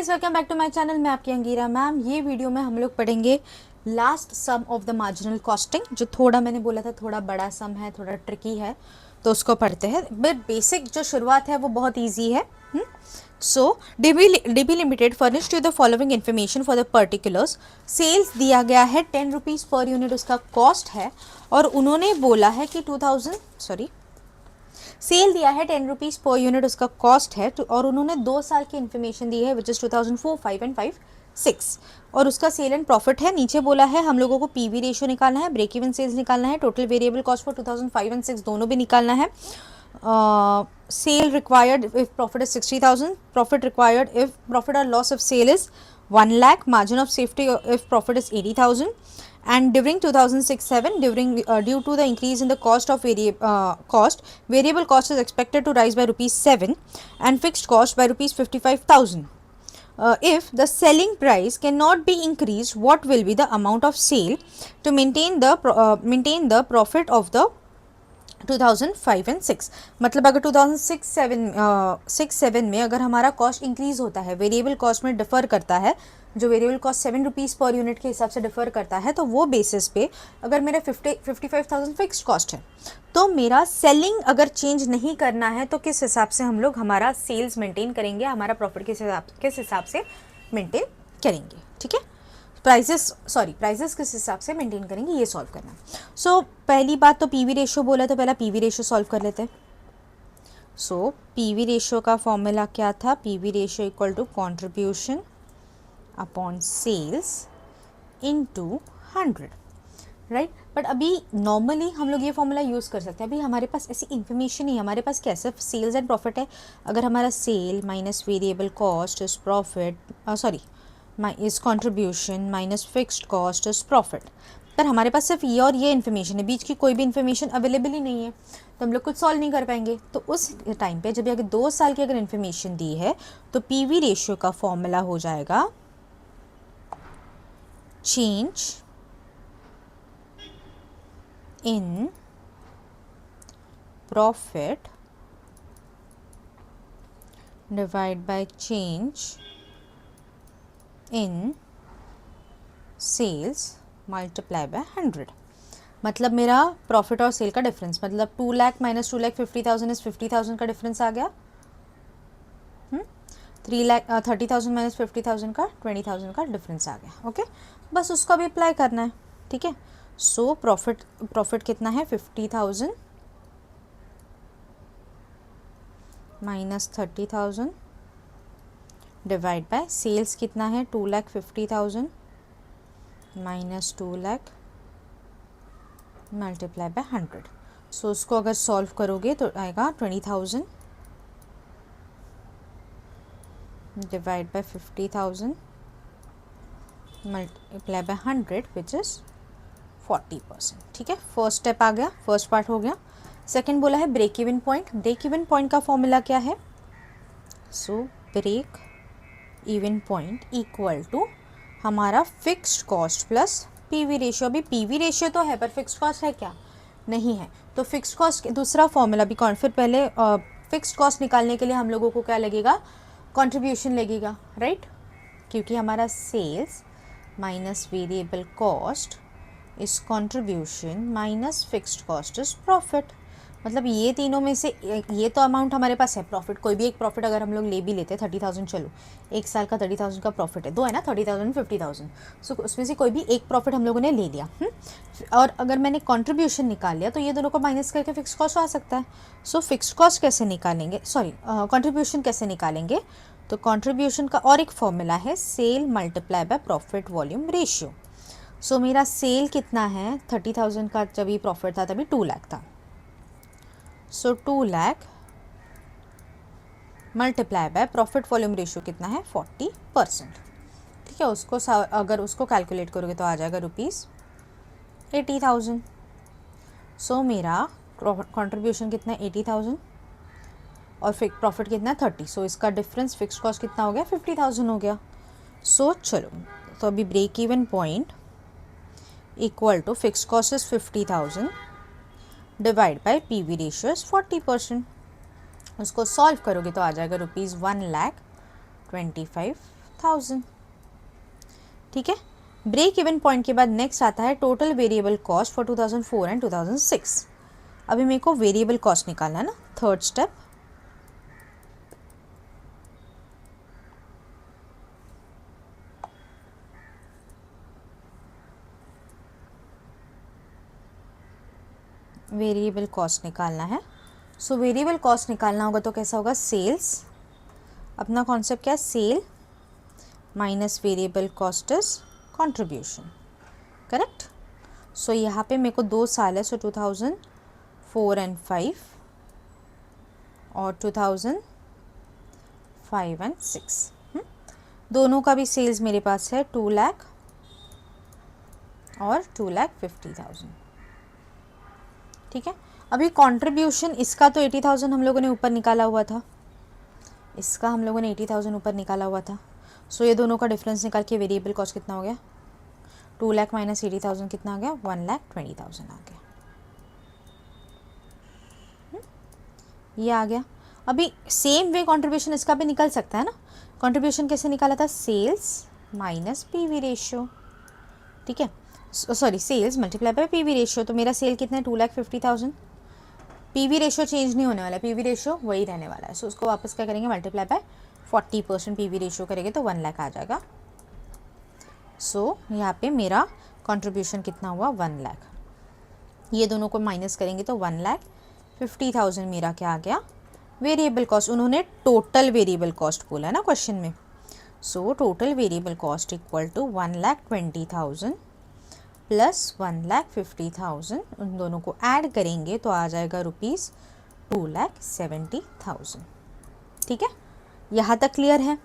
Guys, welcome back to my channel. मैं आपकी Angira ma'am. ये वीडियो में हम लोग पढ़ेंगे last sum of the marginal costing, जो थोड़ा मैंने बोला था थोड़ा बड़ा सम है, थोड़ा ट्रिकी है, तो उसको पढ़ते हैं। बट बेसिक जो शुरुआत है वो बहुत ईजी है। So DB limited furnish to the following information for the particulars. Sales दिया गया है 10 रुपीज़ पर यूनिट, उसका कॉस्ट है, और उन्होंने बोला है कि सेल दिया है 10 रुपीज़ पर यूनिट, उसका कॉस्ट है, और उन्होंने 2 साल की इन्फॉर्मेशन दी है विच इज़ 2004, 5 एंड 5, 6, और उसका सेल एंड प्रॉफिट है। नीचे बोला है हम लोगों को पीवी रेशियो निकालना है, ब्रेक इवन सेल्स निकालना है, total variable cost for 2005 and 6 दोनों भी निकालना है। Sale required if profit is 60,000, profit required if profit और loss of sale is 1 lakh, margin of safety if profit is 80,000, and during 2006-7 due to the increase in the cost of variable cost is expected to rise by rupees 7 and fixed cost by rupees 55,000. If the selling price cannot be increased, what will be the amount of sale to maintain the profit of the 2005 and 6? मतलब अगर 2006-7 में अगर हमारा cost increase होता है, variable cost में differ करता है, जो variable cost 7 rupees per unit के हिसाब से डिफर करता है, तो वो बेसिस पे अगर मेरा 55,000 फिक्स्ड कॉस्ट है, तो मेरा सेलिंग अगर चेंज नहीं करना है तो किस हिसाब से हम लोग हमारा सेल्स मेंटेन करेंगे, हमारा प्रॉफिट किस हिसाब से मेंटेन करेंगे। ठीक है, प्राइजेस किस हिसाब से मेंटेन करेंगे, ये सॉल्व करना है। सो पहली बात तो पीवी रेशियो बोला, तो पहला पीवी रेशियो सॉल्व कर लेते हैं। सो पीवी रेशियो का फॉर्मूला क्या था? PV ratio equal to contribution upon sales into 100, right. But अभी नॉर्मली हम लोग ये फॉर्मूला यूज़ कर सकते हैं। अभी हमारे पास ऐसी इन्फॉर्मेशन नहीं है, हमारे पास क्या सिर्फ सेल्स एंड प्रॉफिट है। अगर हमारा sale minus variable cost is profit, is contribution minus fixed cost is profit, पर हमारे पास सिर्फ ये और ये इन्फॉर्मेशन है, बीच की कोई भी इन्फॉर्मेशन अवेलेबल ही नहीं है, तो हम लोग कुछ सॉल्व नहीं कर पाएंगे। तो उस टाइम पे जब अगर 2 साल की अगर इन्फॉर्मेशन दी है, तो पीवी रेशियो का फॉर्मूला हो जाएगा change in profit divide by change in sales multiply by 100। मतलब मेरा प्रॉफिट और सेल का डिफरेंस, मतलब 2 लाख माइनस 2,50,000 इज 50,000 का डिफरेंस आ गया। 30,000 माइनस 50,000 का 20,000 का डिफरेंस आ गया। ओके, बस उसको भी अप्लाई करना है। ठीक है, सो प्रॉफिट कितना है? 50,000 माइनस 30,000 डिवाइड बाय सेल्स कितना है? 2,50,000 माइनस 2 लाख मल्टीप्लाई बाय 100। सो उसको अगर सॉल्व करोगे तो आएगा 20,000 divide by 50,000 multiply by 100 which is 40%। ठीक है, फर्स्ट स्टेप आ गया, फर्स्ट पार्ट हो गया। सेकेंड बोला है break even point. Break even point का फॉर्मूला क्या है? So break even point equal to हमारा fixed cost plus PV ratio. अभी पीवी रेशियो तो है पर फिक्स्ड कॉस्ट है क्या? नहीं है। तो फिक्स्ड कॉस्ट दूसरा फॉर्मूला भी फिर पहले फिक्स्ड कॉस्ट निकालने के लिए हम लोगों को क्या लगेगा? कंट्रीब्यूशन लगेगा, राइट, क्योंकि हमारा sales minus variable cost is contribution minus fixed cost is profit. मतलब ये तीनों में से ये तो अमाउंट हमारे पास है, प्रॉफिट कोई भी एक प्रॉफिट अगर हम लोग ले भी लेते हैं 30,000, चलो एक साल का 30,000 का प्रॉफिट है, 2 है ना, 30,000 50,000। सो उसमें से कोई भी एक प्रॉफिट हम लोगों ने ले लिया। और अगर मैंने कंट्रीब्यूशन निकाल लिया तो ये दोनों को माइनस करके फिक्स कॉस्ट आ सकता है। सो फिक्स कॉस्ट कैसे निकालेंगे, कंट्रीब्यूशन कैसे निकालेंगे? तो कंट्रीब्यूशन का और एक फॉर्मूला है sale multiply by profit volume ratio. So मेरा सेल कितना है? 30,000 का जब ये प्रॉफिट था तभी 2 लाख था। सो 2 lakh multiply by profit volume ratio कितना है? 40%। ठीक है, उसको अगर उसको कैलकुलेट करोगे तो आ जाएगा ₹80,000। सो मेरा कंट्रीब्यूशन कितना है? 80,000 और प्रॉफिट कितना है? 30। सो इसका डिफरेंस फिक्स्ड कॉस्ट कितना हो गया? 50,000 हो गया। सो चलो, तो अभी break even point equal to fixed cost is 50,000 divide by PV ratio is 40%। उसको सॉल्व करोगे तो आ जाएगा ₹1,25,000 1000, ठीक है। ब्रेक इवन पॉइंट के बाद नेक्स्ट आता है total variable cost for 2004 and 2006। अभी मेरे को वेरिएबल कॉस्ट निकालना है ना, थर्ड स्टेप। वेरिएबल कॉस्ट निकालना है। सो वेरिएबल कॉस्ट निकालना होगा तो कैसा होगा, सेल्स, अपना कॉन्सेप्ट क्या है, sale minus variable cost is contribution, correct. So यहाँ पे मेरे को 2 साल है, सो 2004 एंड 5 और 2005 एंड 6, दोनों का भी सेल्स मेरे पास है 2 लाख और 2,50,000, ठीक है। अभी कंट्रीब्यूशन इसका तो 80,000 हम लोगों ने ऊपर निकाला हुआ था, इसका हम लोगों ने 80,000 ऊपर निकाला हुआ था। सो ये दोनों का डिफरेंस निकाल के वेरिएबल कॉस्ट कितना हो गया, 2 लाख माइनस 80,000 कितना आ गया, 1,20,000 आ गया, ये आ गया। अभी सेम वे कंट्रीब्यूशन इसका भी निकल सकता है ना। कंट्रीब्यूशन कैसे निकाला था, सेल्स माइनस पीवी रेशियो, ठीक है, sorry sales multiply by PV ratio. तो मेरा सेल कितना है, 2,50,000, पीवी रेशियो चेंज नहीं होने वाला है, पीवी रेशियो वही रहने वाला है। सो उसको वापस क्या करेंगे, मल्टीप्लाई बाय 40% पीवी रेशियो करेंगे तो 1 लाख आ जाएगा। सो यहाँ पे मेरा कंट्रीब्यूशन कितना हुआ, 1 लाख। ये दोनों को माइनस करेंगे तो 1,50,000 मेरा क्या आ गया, वेरिएबल कॉस्ट। उन्होंने टोटल वेरिएबल कॉस्ट बोला है ना क्वेश्चन में। So total variable cost equal to 1,20,000 plus 1,50,000, उन दोनों को ऐड करेंगे तो आ जाएगा ₹2,70,000, ठीक है। यहाँ तक क्लियर है।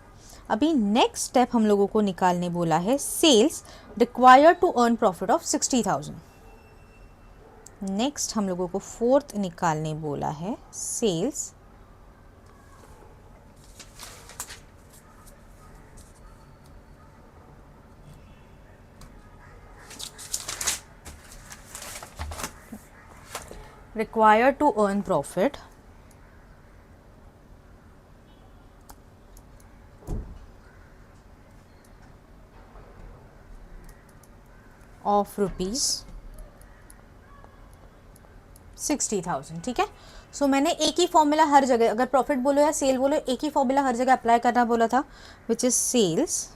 अभी नेक्स्ट स्टेप हम लोगों को निकालने बोला है, sales required to earn profit of 60,000। Next हम लोगों को फोर्थ निकालने बोला है, sales required to earn profit of ₹60,000, ठीक है। सो मैंने एक ही फॉर्मूला हर जगह, अगर प्रॉफिट बोलो या सेल बोलो, एक ही फॉर्मूला हर जगह अप्लाई करना बोला था, which is sales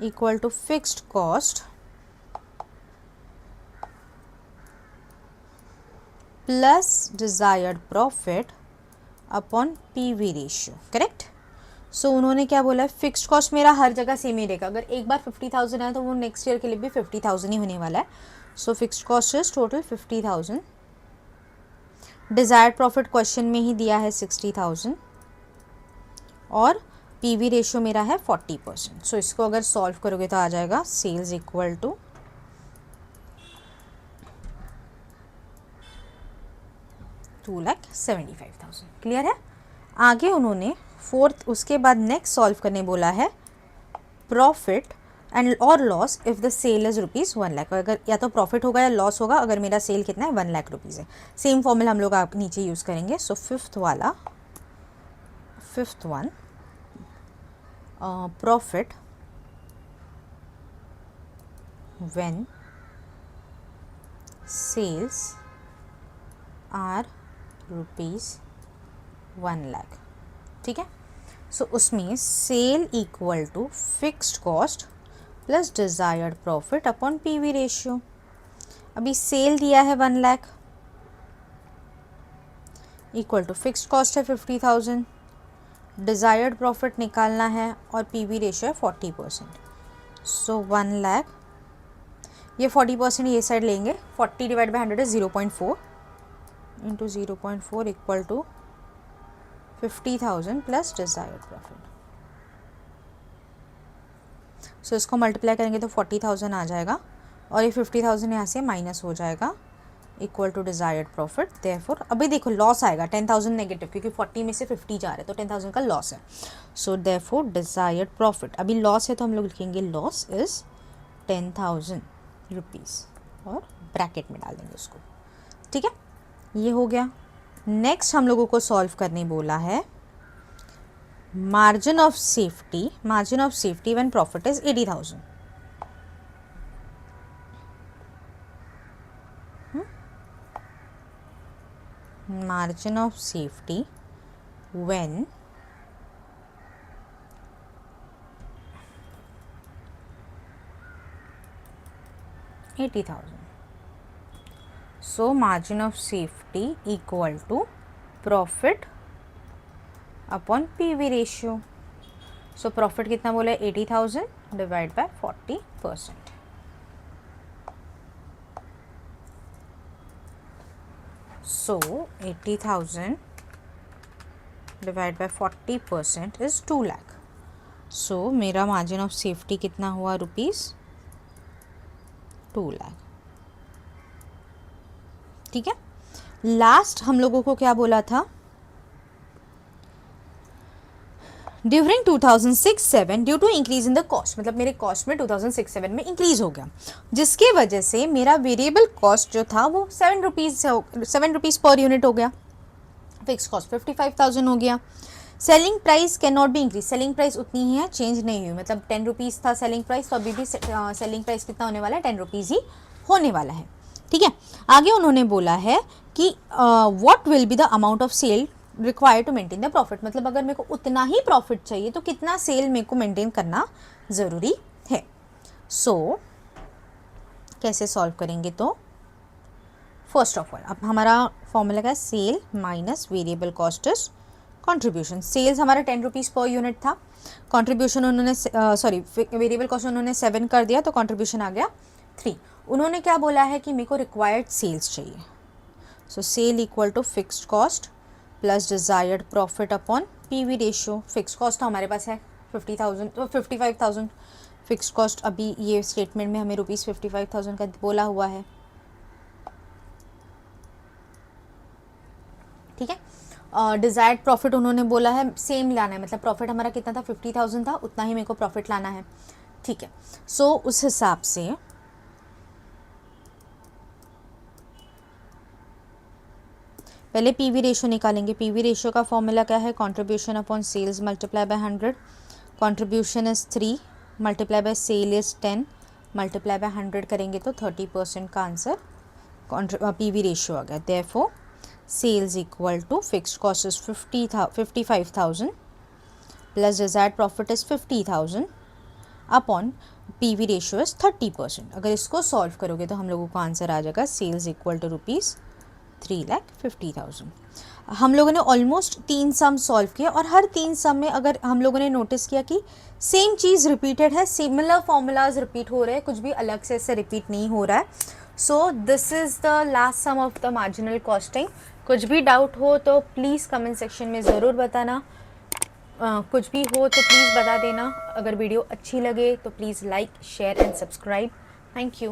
equal to fixed cost plus desired profit upon PV ratio, correct. So उन्होंने क्या बोला है, फिक्स्ड कॉस्ट मेरा हर जगह सेम ही रहेगा। अगर एक बार 50,000 है तो वो नेक्स्ट ईयर के लिए भी 50,000 ही होने वाला है। सो fixed cost is total 50,000, desired profit question में ही दिया है 60,000 और पीवी रेशियो मेरा है 40%। सो इसको अगर सॉल्व करोगे तो आ जाएगा सेल्स इक्वल टू 2,75,000, क्लियर है। आगे उन्होंने फोर्थ, उसके बाद नेक्स्ट सॉल्व करने बोला है प्रॉफिट एंड और loss if the sale is ₹1 lakh. अगर या तो प्रॉफिट होगा या लॉस होगा, अगर मेरा सेल कितना है, 1 लाख रुपीज़ है। सेम फॉर्मूला हम लोग आप नीचे यूज़ करेंगे। So fifth one profit when sales are ₹1 lakh, ठीक है। सो उसमें sale equal to fixed cost plus desired profit upon PV ratio. अभी सेल दिया है 1 lakh equal to fixed cost है 50,000, डिजायर्ड प्रॉफिट निकालना है और पीवी रेशियो है 40%। सो 1 लाख, ये 40% ये साइड लेंगे, 40 divide by 100 is 0.4 into 0.4 equal to 50,000 plus desired profit. So इसको मल्टीप्लाई करेंगे तो 40,000 आ जाएगा और ये 50,000 यहाँ से माइनस हो जाएगा equal to desired profit. Therefore अभी देखो लॉस आएगा 10,000 नेगेटिव, क्योंकि 40 में से 50 जा रहा है तो 10,000 का लॉस है। सो देयरफॉर डिजायर्ड प्रॉफिट, अभी लॉस है तो हम लोग लिखेंगे लॉस इज 10,000 रुपीज़ और ब्रैकेट में डाल देंगे उसको, ठीक है। ये हो गया। नेक्स्ट हम लोगों को सॉल्व करने बोला है margin of safety when profit is 80,000. Margin of safety when $80,000. So margin of safety equal to profit upon PV ratio. So profit कितना बोला है 80,000 divide by 40%. So 80,000 divide by 40% is 2 lakh. So मेरा मार्जिन ऑफ सेफ्टी कितना हुआ rupees 2 lakh. ठीक है. Last हम लोगों को क्या बोला था, during 2006-07 due to increase in the cost, मतलब मेरे कॉस्ट में 2006-07 में इंक्रीज हो गया, जिसके वजह से मेरा वेरिएबल कॉस्ट जो था वो 7 रुपीज़ पर यूनिट हो गया. फिक्स कॉस्ट 55,000 हो गया. Selling price can not be increase, selling price उतनी ही है, चेंज नहीं हुई, मतलब 10 रुपीज़ था सेलिंग प्राइस, तो अभी भी सेलिंग प्राइस कितना होने वाला है 10 रुपीज़ ही होने वाला है. ठीक है. आगे उन्होंने बोला है कि what will be the amount of sale required to maintain the profit, मतलब अगर मेरे को उतना ही प्रॉफिट चाहिए तो कितना सेल मेरे को मेंटेन करना ज़रूरी है. सो कैसे सॉल्व करेंगे, तो फर्स्ट ऑफ ऑल अब हमारा फॉर्मूला क्या है, sale minus variable cost is contribution. Sales हमारा 10 रुपीज़ पर यूनिट था, कंट्रीब्यूशन उन्होंने वेरिएबल कॉस्ट उन्होंने 7 कर दिया, तो कंट्रीब्यूशन आ गया 3. उन्होंने क्या बोला है कि मेरे को रिक्वायर्ड सेल्स चाहिए. So sale equal to fixed cost plus desired profit upon PV ratio. Fix cost तो हमारे पास है 50,000 तो 55,000 फिक्स कॉस्ट, अभी ये स्टेटमेंट में हमें रुपीज़ 55,000 का बोला हुआ है. ठीक है. डिज़ायर्ड प्रॉफिट उन्होंने बोला है सेम लाना है, मतलब प्रॉफिट हमारा कितना था 50,000 था, उतना ही मेरे को प्रॉफिट लाना है. ठीक है. सो उस हिसाब से पहले पीवी रेशियो निकालेंगे. पीवी रेशियो का फॉर्मूला क्या है, contribution upon sales multiply by 100. Contribution is 3 multiply by sale is 10 multiply by 100 करेंगे तो 30% का आंसर पीवी रेशियो आ गया. Therefore sales equal to fixed cost is 55,000 plus desired profit is 50,000 upon PV ratio is 30%. अगर इसको solve करोगे तो हम लोगों को आंसर आ जाएगा सेल्स इक्वल टू रुपीज़ 3,50,000. हम लोगों ने ऑलमोस्ट 3 सम सॉल्व किए और हर 3 सम में अगर हम लोगों ने नोटिस किया कि सेम चीज़ रिपीटेड है, सिमिलर फॉर्मूलाज रिपीट हो रहे हैं, कुछ भी अलग से इससे रिपीट नहीं हो रहा है. So this is the last sum of the marginal costing. कुछ भी डाउट हो तो प्लीज़ कमेंट सेक्शन में ज़रूर बताना. कुछ भी हो तो प्लीज़ बता देना. अगर वीडियो अच्छी लगे तो please like share and subscribe. Thank you.